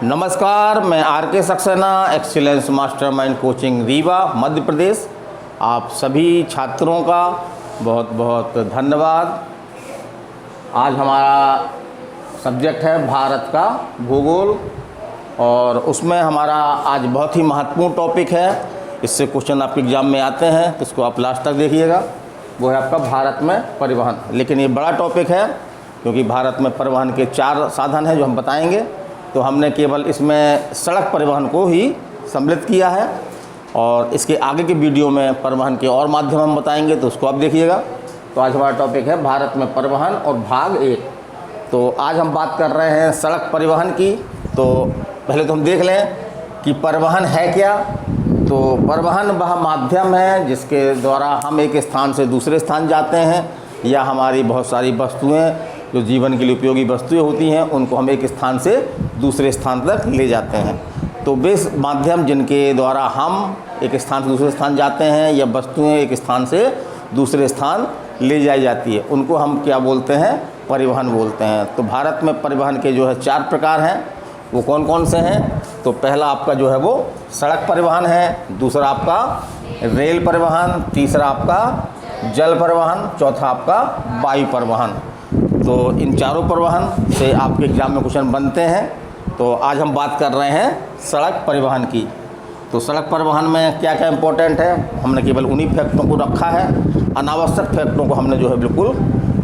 नमस्कार, मैं R K. Saxena, excellence mastermind coaching Rewa Madhya Pradesh. आप सभी छात्रों का बहुत बहुत धन्यवाद। आज हमारा सब्जेक्ट है भारत का भूगोल और उसमें हमारा आज बहुत ही महत्वपूर्ण टॉपिक है। इससे क्वेश्चन आपके एग्ज़ाम में आते हैं तो इसको आप लास्ट तक देखिएगा। वो है आपका भारत में परिवहन। लेकिन ये बड़ा टॉपिक है क्योंकि भारत में परिवहन के 4 साधन हैं जो हम बताएंगे। तो हमने केवल इसमें सड़क परिवहन को ही सम्मिलित किया है और इसके आगे के वीडियो में परिवहन के और माध्यम हम बताएंगे, तो उसको आप देखिएगा। तो आज हमारा टॉपिक है भारत में परिवहन और भाग 1। तो आज हम बात कर रहे हैं सड़क परिवहन की। तो पहले तो हम देख लें कि परिवहन है क्या। तो परिवहन वह माध्यम है जिसके द्वारा हम एक स्थान से दूसरे स्थान जाते हैं, या हमारी बहुत सारी वस्तुएं जो जीवन के लिए उपयोगी वस्तुएं होती हैं उनको हम एक स्थान से दूसरे स्थान तक ले जाते हैं। तो वे माध्यम जिनके द्वारा हम एक स्थान से दूसरे स्थान जाते हैं या वस्तुएं एक स्थान से दूसरे स्थान ले जाई जाती है, उनको हम क्या बोलते हैं? परिवहन बोलते हैं। तो भारत में परिवहन के जो है 4 प्रकार हैं। वो कौन कौन से हैं? तो पहला आपका जो है वो सड़क परिवहन है, दूसरा आपका रेल परिवहन, तीसरा आपका जल परिवहन, चौथा आपका वायु परिवहन। तो इन चारों परिवहन से आपके एग्जाम में क्वेश्चन बनते हैं। तो आज हम बात कर रहे हैं सड़क परिवहन की। तो सड़क परिवहन में क्या क्या इम्पोर्टेंट है, हमने केवल उन्हीं फैक्टरों को रखा है, अनावश्यक फैक्टरों को हमने जो है बिल्कुल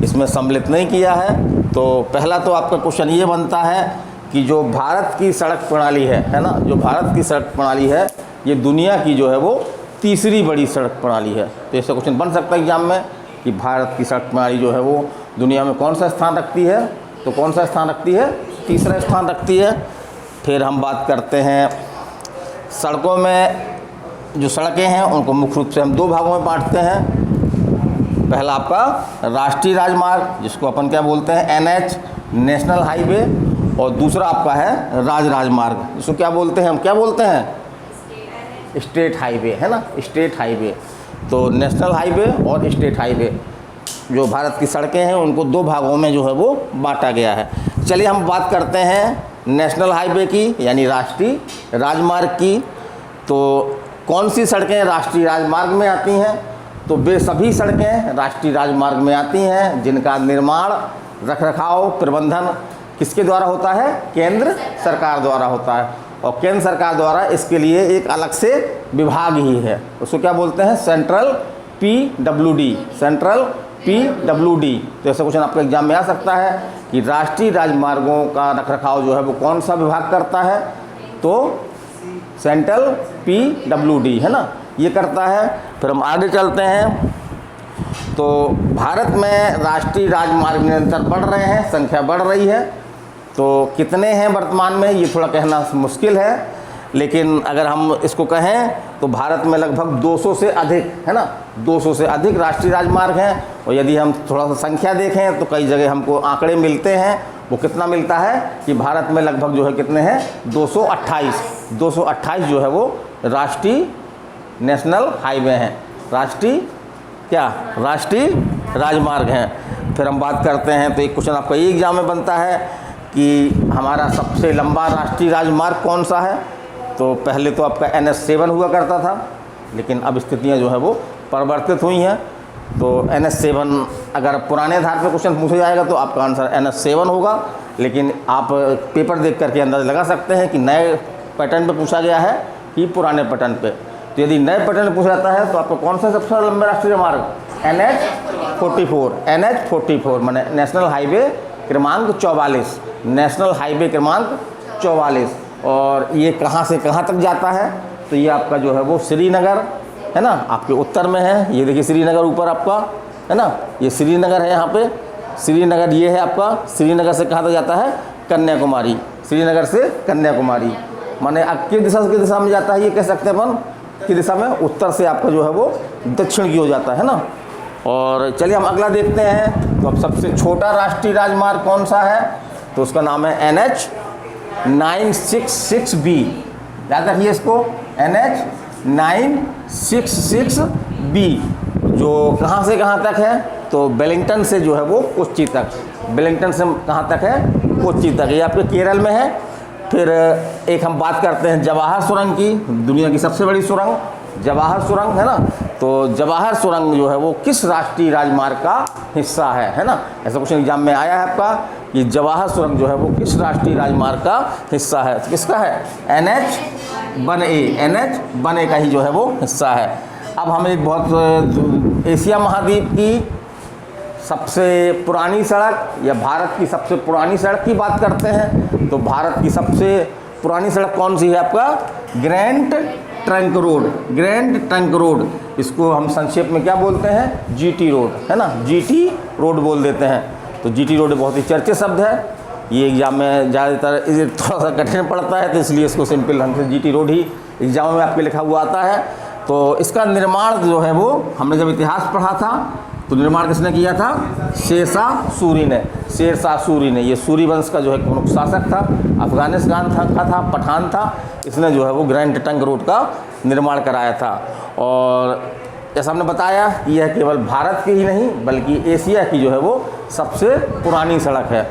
इसमें सम्मिलित नहीं किया है। तो पहला तो आपका क्वेश्चन ये बनता है कि जो भारत की सड़क प्रणाली है ना, जो भारत की सड़क प्रणाली है ये दुनिया की जो है वो तीसरी बड़ी सड़क प्रणाली है। तो ऐसा क्वेश्चन बन सकता है एग्जाम में कि भारत की सड़क प्रणाली जो है वो दुनिया में कौन सा स्थान रखती है? तो कौन सा स्थान रखती है? तीसरा स्थान रखती है। फिर हम बात करते हैं सड़कों में, जो सड़कें हैं उनको मुख्य रूप से हम 2 भागों में बांटते हैं। पहला आपका राष्ट्रीय राजमार्ग जिसको अपन क्या बोलते हैं? NH, नेशनल हाईवे, और दूसरा आपका है राजमार्ग जिसको क्या बोलते हैं? हम क्या बोलते हैं? स्टेट हाईवे, है ना, स्टेट हाईवे। तो नेशनल हाईवे और स्टेट हाईवे जो भारत की सड़कें हैं उनको 2 भागों में जो है वो बांटा गया है। चलिए हम बात करते हैं नेशनल हाईवे की, यानी राष्ट्रीय राजमार्ग की। तो कौन सी सड़कें राष्ट्रीय राजमार्ग में आती हैं? तो वे सभी सड़कें राष्ट्रीय राजमार्ग में आती हैं जिनका निर्माण, रखरखाव, प्रबंधन किसके द्वारा होता है? केंद्र सरकार द्वारा होता है। और केंद्र सरकार द्वारा इसके लिए एक अलग से विभाग ही है, उसको क्या बोलते हैं? Central PWD, central PWD। तो ऐसा क्वेश्चन आपके एग्जाम में आ सकता है कि राष्ट्रीय राजमार्गों का रखरखाव जो है वो कौन सा विभाग करता है? तो सेंट्रल PWD, है ना, ये करता है। फिर हम आगे चलते हैं। तो भारत में राष्ट्रीय राजमार्ग निरंतर बढ़ रहे हैं, संख्या बढ़ रही है। तो कितने हैं वर्तमान में ये थोड़ा कहना मुश्किल है, लेकिन अगर हम इसको कहें तो भारत में लगभग 200 से अधिक, है ना, 200 से अधिक राष्ट्रीय राजमार्ग हैं। और यदि हम थोड़ा सा संख्या देखें तो कई जगह हमको आंकड़े मिलते हैं। वो कितना मिलता है कि भारत में लगभग जो है कितने हैं? 228 जो है वो राष्ट्रीय नेशनल हाईवे हैं, राष्ट्रीय राजमार्ग हैं। फिर हम बात करते हैं तो एक क्वेश्चन आपका ये एग्जाम में बनता है कि हमारा सबसे लंबा राष्ट्रीय राजमार्ग कौन सा है? तो पहले तो आपका NH7 हुआ करता था, लेकिन अब स्थितियां जो है वो परिवर्तित हुई हैं। तो NH7 अगर पुराने आधार पर क्वेश्चन पूछा जाएगा तो आपका आंसर NH7 होगा, लेकिन आप पेपर देख करके अंदाज़ा लगा सकते हैं कि नए पैटर्न पे पूछा गया है कि पुराने पैटर्न पे। तो यदि नए पैटर्न में पूछा जाता है तो आपको कौन सा सबसे लंबा राष्ट्रीय मार्ग? NH44 माने नेशनल हाईवे क्रमांक 44, नेशनल हाईवे क्रमांक 44। और ये कहाँ से कहाँ तक जाता है? तो ये आपका जो है वो श्रीनगर, है ना, आपके उत्तर में है। ये देखिए श्रीनगर ऊपर आपका, है ना, ये श्रीनगर है। यहाँ पे श्रीनगर ये है आपका। श्रीनगर से कहाँ तक जाता है? कन्याकुमारी। श्रीनगर से कन्याकुमारी माने किस दिशा में जाता है? ये कह सकते हैं अपन की दिशा में, उत्तर से आपका जो है वो दक्षिण की हो जाता है ना। और चलिए हम अगला देखते हैं। तो अब सबसे छोटा राष्ट्रीय राजमार्ग कौन सा है? तो उसका नाम है NH966B। याद रखिए इसको, NH966B, जो कहाँ से कहाँ तक है? तो वेलिंगटन से जो है वो कोच्चि तक, वेलिंगटन से कहाँ तक है? कोच्चि तक। ये आपके केरल में है। फिर एक हम बात करते हैं जवाहर सुरंग की, दुनिया की सबसे बड़ी सुरंग जवाहर सुरंग है ना। तो जवाहर सुरंग जो है वो किस राष्ट्रीय राजमार्ग का हिस्सा है ना। ऐसा क्वेश्चन एग्जाम में आया है आपका कि जवाहर सुरंग जो है वो किस राष्ट्रीय राजमार्ग का हिस्सा है। तो किसका है? NH-1A का ही जो है वो हिस्सा है। अब हम एक बहुत एशिया महाद्वीप की सबसे पुरानी सड़क या भारत की सबसे पुरानी सड़क की बात करते हैं। तो भारत की सबसे पुरानी सड़क कौन सी है आपका? Grand trunk road. Grand trunk road, इसको हम संक्षेप में क्या बोलते हैं? GT रोड है ना, GT रोड बोल देते हैं। तो GT रोड बहुत ही चर्चित शब्द है, ये एग्जाम में ज़्यादातर ये थोड़ा सा कठिन पड़ता है, तो इसलिए इसको सिंपल ढंग से GT रोड ही एग्जाम में आपके लिखा हुआ आता है। तो इसका निर्माण जो है वो हमने जब इतिहास पढ़ा था तो निर्माण किसने किया था? शेरशाह सूरी ने। शेरशाह सूरी ने, ये सूरी वंश का जो है प्रमुख शासक था, अफगानिस्तान का था, पठान था। इसने जो है वो ग्रैंड ट्रंक रोड का निर्माण कराया था। और जैसा हमने बताया कि यह केवल भारत की ही नहीं बल्कि एशिया की जो है वो सबसे पुरानी सड़क है।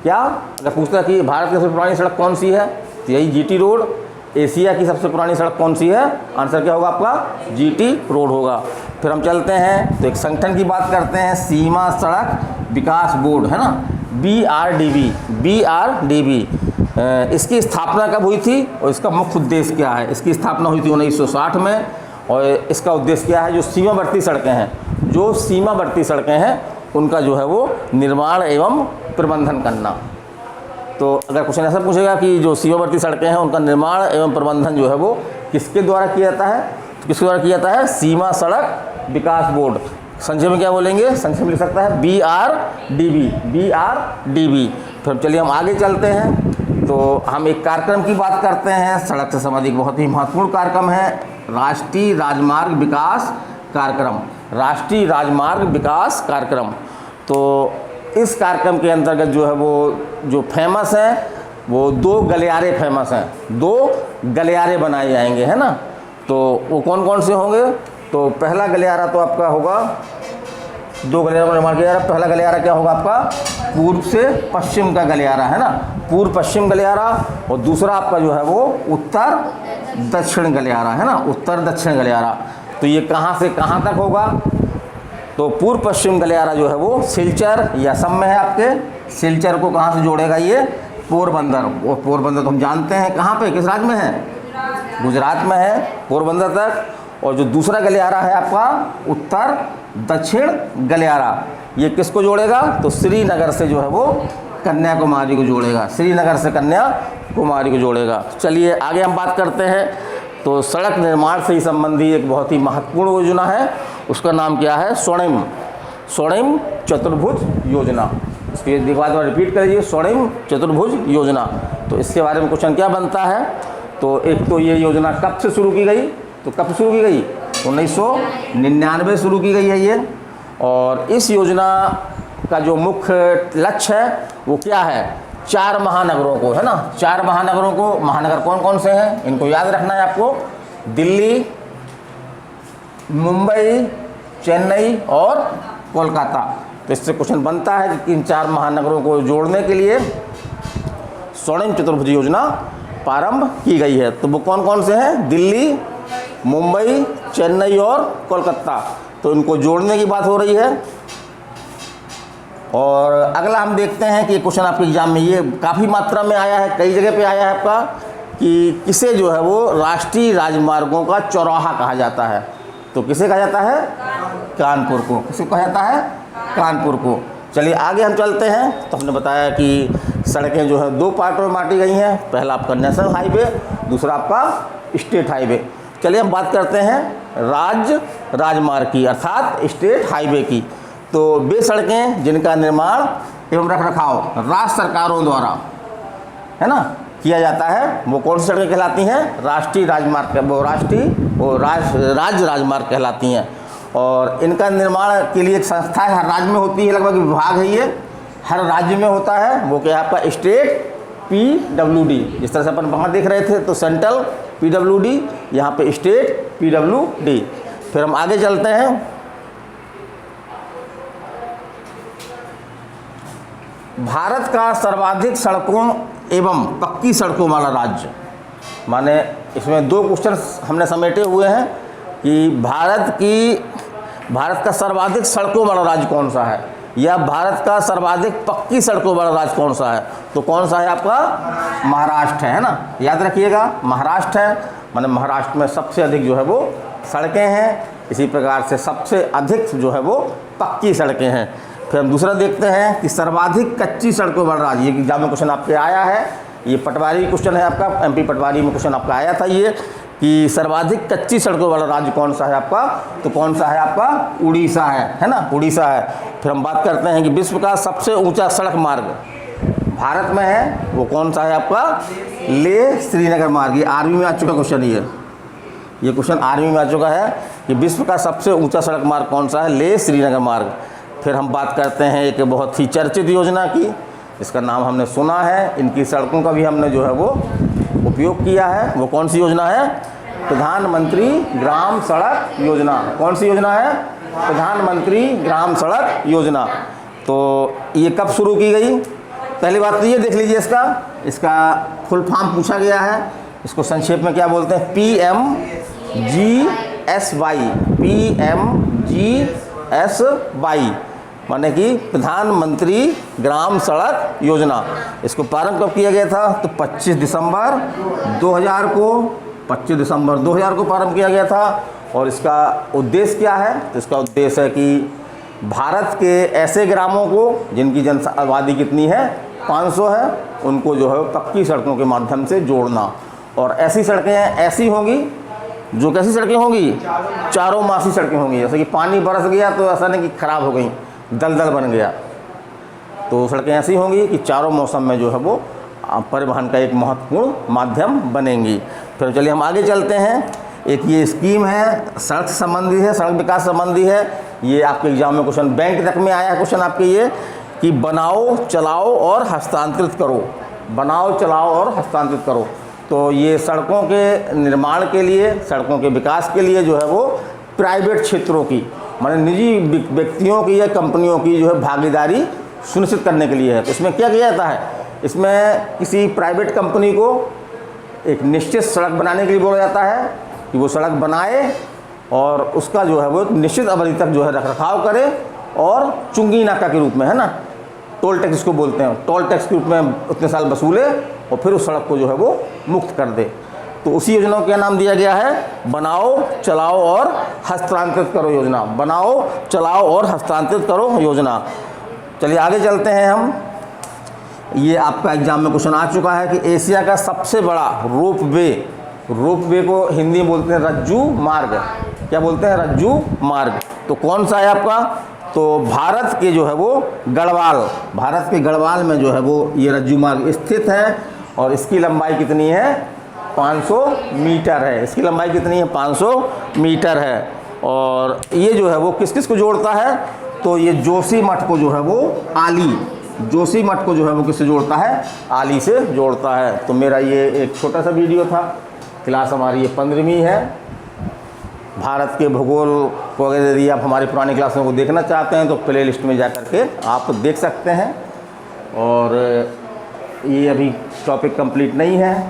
क्या अगर पूछता है कि भारत की सबसे पुरानी सड़क कौन सी है, तो यही GT रोड। एशिया की सबसे पुरानी सड़क कौन सी है? आंसर क्या होगा आपका? GT रोड होगा। फिर हम चलते हैं तो एक संगठन की बात करते हैं, सीमा सड़क विकास बोर्ड है ना, BRDB। इसकी स्थापना कब हुई थी और इसका मुख्य उद्देश्य क्या है? इसकी स्थापना हुई थी 1960 में और इसका उद्देश्य क्या है? जो सीमावर्ती सड़कें हैं, जो सीमावर्ती सड़कें हैं उनका जो है वो निर्माण एवं प्रबंधन करना। तो अगर क्वेश्चन ऐसा पूछेगा कि जो सीमावर्ती सड़कें हैं उनका निर्माण एवं प्रबंधन जो है वो किसके द्वारा किया जाता है? तो किसके द्वारा किया जाता है? सीमा सड़क विकास बोर्ड। संक्षेप में क्या बोलेंगे? संक्षेप में लिख सकता है BRDB। फिर चलिए हम आगे चलते हैं तो हम एक कार्यक्रम की बात करते हैं, सड़क से संबंधित बहुत ही महत्वपूर्ण कार्यक्रम है, राष्ट्रीय राजमार्ग विकास कार्यक्रम। राष्ट्रीय राजमार्ग विकास कार्यक्रम। तो इस कार्यक्रम के अंतर्गत जो है वो जो फेमस है वो 2 गलियारे फेमस हैं, 2 गलियारे बनाए जाएंगे है ना। तो वो कौन कौन से होंगे? तो पहला गलियारा तो आपका होगा, 2 गलियारों का निर्माण किया जा रहा है। पहला गलियारा क्या होगा आपका? पूर्व से पश्चिम का गलियारा है ना, पूर्व पश्चिम गलियारा। और दूसरा आपका जो है वो उत्तर दक्षिण गलियारा है ना, उत्तर दक्षिण गलियारा। तो ये कहाँ से कहाँ तक होगा? तो पूर्व पश्चिम गलियारा जो है वो सिलचर या असम में है आपके। सिलचर को कहाँ से जोड़ेगा? ये पोरबंदर। और पोरबंदर तो हम जानते हैं कहाँ पे, किस राज्य में है? गुजरात में है, पोरबंदर तक। और जो दूसरा गलियारा है आपका उत्तर दक्षिण गलियारा, ये किसको जोड़ेगा? तो श्रीनगर से जो है वो कन्याकुमारी को जोड़ेगा, श्रीनगर से कन्याकुमारी को जोड़ेगा। चलिए आगे हम बात करते हैं। तो सड़क निर्माण से ही संबंधी एक बहुत ही महत्वपूर्ण योजना है, उसका नाम क्या है? स्वर्णिम चतुर्भुज योजना। इसकी एक बात रिपीट कर लीजिए, स्वर्णिम चतुर्भुज योजना। तो इसके बारे में क्वेश्चन क्या बनता है? तो एक तो ये योजना कब से शुरू की गई? तो कब शुरू की गई? 1999 शुरू की गई है ये। और इस योजना का जो मुख्य लक्ष्य है वो क्या है? 4 महानगरों को है ना, 4 महानगरों को। महानगर कौन कौन से हैं इनको याद रखना है आपको, दिल्ली, मुंबई, चेन्नई और कोलकाता। तो इससे क्वेश्चन बनता है कि इन 4 महानगरों को जोड़ने के लिए स्वर्णिम चतुर्भुज योजना प्रारंभ की गई है। तो वो कौन कौन से हैं? दिल्ली, मुंबई, चेन्नई और कोलकाता। तो इनको जोड़ने की बात हो रही है। और अगला हम देखते हैं कि क्वेश्चन आपके एग्जाम में ये काफ़ी मात्रा में आया है, कई जगह पे आया है आपका, कि किसे जो है वो राष्ट्रीय राजमार्गों का चौराहा कहा जाता है। तो किसे कहा जाता है? कानपुर को। किसे कहा जाता है? कानपुर को। चलिए आगे हम चलते हैं। तो हमने बताया कि सड़कें जो है 2 पार्टों में बांटी गई हैं, पहला आपका नेशनल हाईवे, दूसरा आपका स्टेट हाईवे। चलिए हम बात करते हैं राज्य राजमार्ग की, अर्थात स्टेट हाईवे की। तो वे सड़कें जिनका निर्माण एवं रखरखाव राज्य सरकारों द्वारा है ना किया जाता है, वो कौन सी सड़कें कहलाती हैं? राष्ट्रीय राजमार्ग, वो राज्य राजमार्ग कहलाती हैं। और इनका निर्माण के लिए एक संस्था है, हर राज्य में होती है, लगभग विभाग है ये, हर राज्य में होता है। वो क्या है आपका? State PWD। जिस तरह से अपन वहाँ देख रहे थे तो सेंट्रल PWD, यहाँ पे स्टेट PWD। फिर हम आगे चलते हैं। भारत का सर्वाधिक सड़कों एवं पक्की सड़कों वाला राज्य, माने इसमें दो क्वेश्चन हमने समेटे हुए हैं कि भारत का सर्वाधिक सड़कों वाला राज्य कौन सा है, या भारत का सर्वाधिक पक्की सड़कों वाला राज्य कौन सा है। तो कौन सा है आपका, महाराष्ट्र है ना, याद रखिएगा महाराष्ट्र है, माने महाराष्ट्र में सबसे अधिक जो है वो सड़कें हैं। इसी प्रकार से सबसे अधिक जो है वो पक्की सड़कें हैं। फिर हम दूसरा देखते हैं कि सर्वाधिक कच्ची सड़कों वाला राज्य, ये एग्जाम में क्वेश्चन आपके आया है, ये पटवारी क्वेश्चन है आपका, MP पटवारी में क्वेश्चन आपका आया था ये कि सर्वाधिक कच्ची सड़कों वाला राज्य कौन सा है आपका। तो कौन सा है आपका, उड़ीसा है ना, उड़ीसा है। फिर हम बात करते हैं कि विश्व का सबसे ऊंचा सड़क मार्ग भारत में है, वो कौन सा है आपका, लेह श्रीनगर मार्ग। ये आर्मी में आ चुका क्वेश्चन, ये क्वेश्चन आर्मी में आ चुका है कि विश्व का सबसे ऊंचा सड़क मार्ग कौन सा है, लेह श्रीनगर मार्ग। फिर हम बात करते हैं एक बहुत ही चर्चित योजना की, इसका नाम हमने सुना है, इनकी सड़कों का भी हमने जो है वो उपयोग किया है। वो कौन सी योजना है, प्रधानमंत्री ग्राम सड़क योजना। कौन सी योजना है, प्रधानमंत्री ग्राम सड़क योजना। तो ये कब शुरू की गई, पहली बात तो ये देख लीजिए, इसका फुल फॉर्म पूछा गया है, इसको संक्षेप में क्या बोलते हैं, PMGSY, माने कि प्रधानमंत्री ग्राम सड़क योजना। इसको प्रारंभ कब किया गया था, तो 25 दिसंबर 2000 को प्रारंभ किया गया था। और इसका उद्देश्य क्या है, तो इसका उद्देश्य है कि भारत के ऐसे ग्रामों को जिनकी आबादी कितनी है, 500 है, उनको जो है पक्की सड़कों के माध्यम से जोड़ना। और ऐसी सड़कें ऐसी होंगी जो कैसी सड़कें होंगी, चारों मासी सड़कें होंगी। जैसे कि पानी बरस गया तो ऐसा नहीं कि खराब हो गई, दलदल बन गया, तो सड़कें ऐसी होंगी कि चारों मौसम में जो है वो परिवहन का एक महत्वपूर्ण माध्यम बनेंगी। फिर चलिए हम आगे चलते हैं। एक ये स्कीम है, सड़क संबंधी है, सड़क विकास संबंधी है। ये आपके एग्जाम में क्वेश्चन बैंक तक में आया है क्वेश्चन आपके ये कि बनाओ चलाओ और हस्तांतरित करो, बनाओ चलाओ और हस्तांतरित करो। तो ये सड़कों के निर्माण के लिए, सड़कों के विकास के लिए जो है वो प्राइवेट क्षेत्रों की, माने निजी व्यक्तियों की या कंपनियों की जो है भागीदारी सुनिश्चित करने के लिए है। तो इसमें क्या किया जाता है, इसमें किसी प्राइवेट कंपनी को एक निश्चित सड़क बनाने के लिए बोला जाता है कि वो सड़क बनाए और उसका जो है वो एक निश्चित अवधि तक जो है रखरखाव करे और चुंगी नाका के रूप में, है ना, टोल टैक्स को बोलते हैं, टोल टैक्स के रूप में उतने साल वसूले और फिर उस सड़क को जो है वो मुक्त कर दे। तो उसी योजना को क्या नाम दिया गया है, बनाओ चलाओ और हस्तांतरित करो योजना। बनाओ चलाओ और हस्तांतरित करो योजना। चलिए आगे चलते हैं हम। ये आपका एग्जाम में क्वेश्चन आ चुका है कि एशिया का सबसे बड़ा रोपवे को हिंदी में बोलते हैं रज्जू मार्ग। क्या बोलते हैं, रज्जू मार्ग। तो कौन सा है आपका, तो भारत के जो है वो भारत के गढ़वाल में जो है वो ये रज्जू मार्ग स्थित है और इसकी लंबाई कितनी है, 500 मीटर है। इसकी लंबाई कितनी है, 500 मीटर है। और ये जो है वो किस किस को जोड़ता है, तो ये जोशीमठ को जो है वो जोशीमठ को जो है वो किससे जोड़ता है, आली से जोड़ता है। तो मेरा ये एक छोटा सा वीडियो था। क्लास हमारी ये 15वीं है। भारत के भूगोल को अगर यदि आप हमारी पुरानी क्लासों को देखना चाहते हैं तो प्ले लिस्ट में जा कर के आप देख सकते हैं। और ये अभी टॉपिक कंप्लीट नहीं है।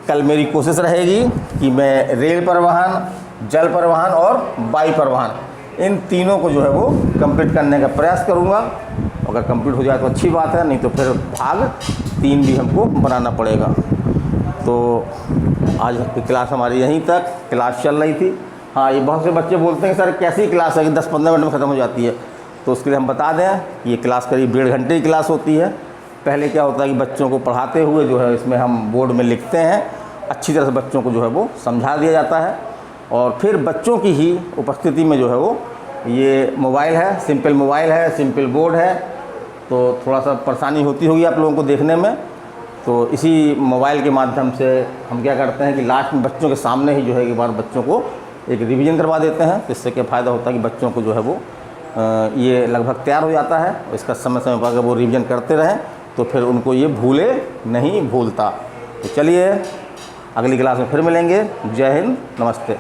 कल मेरी कोशिश रहेगी कि मैं रेल परिवहन, जल परिवहन और वायु परिवहन इन तीनों को जो है वो कंप्लीट करने का प्रयास करूँगा। अगर कंप्लीट हो जाए तो अच्छी बात है, नहीं तो फिर भाग 3 भी हमको बनाना पड़ेगा। तो आज की क्लास हमारी यहीं तक क्लास चल रही थी। हाँ, ये बहुत से बच्चे बोलते हैं सर कैसी क्लास है कि 10-15 मिनट में ख़त्म हो जाती है। तो उसके लिए हम बता दें ये क्लास करीब 1.5 घंटे की क्लास होती है। पहले क्या होता है कि बच्चों को पढ़ाते हुए जो है इसमें हम बोर्ड में लिखते हैं, अच्छी तरह से बच्चों को जो है वो समझा दिया जाता है। और फिर बच्चों की ही उपस्थिति में जो है वो ये मोबाइल है, सिंपल मोबाइल है, सिंपल बोर्ड है, तो थोड़ा सा परेशानी होती होगी आप लोगों को देखने में। तो इसी मोबाइल के माध्यम से हम क्या करते हैं कि लास्ट में बच्चों के सामने ही जो है एक बार बच्चों को एक रिवीजन करवा देते हैं। तो इससे क्या फ़ायदा होता है कि बच्चों को जो है वो ये लगभग तैयार हो जाता है। इसका समय समय पर अगर वो रिवीजन करते रहें तो फिर उनको ये भूलता। तो चलिए अगली क्लास में फिर मिलेंगे। जय हिंद, नमस्ते।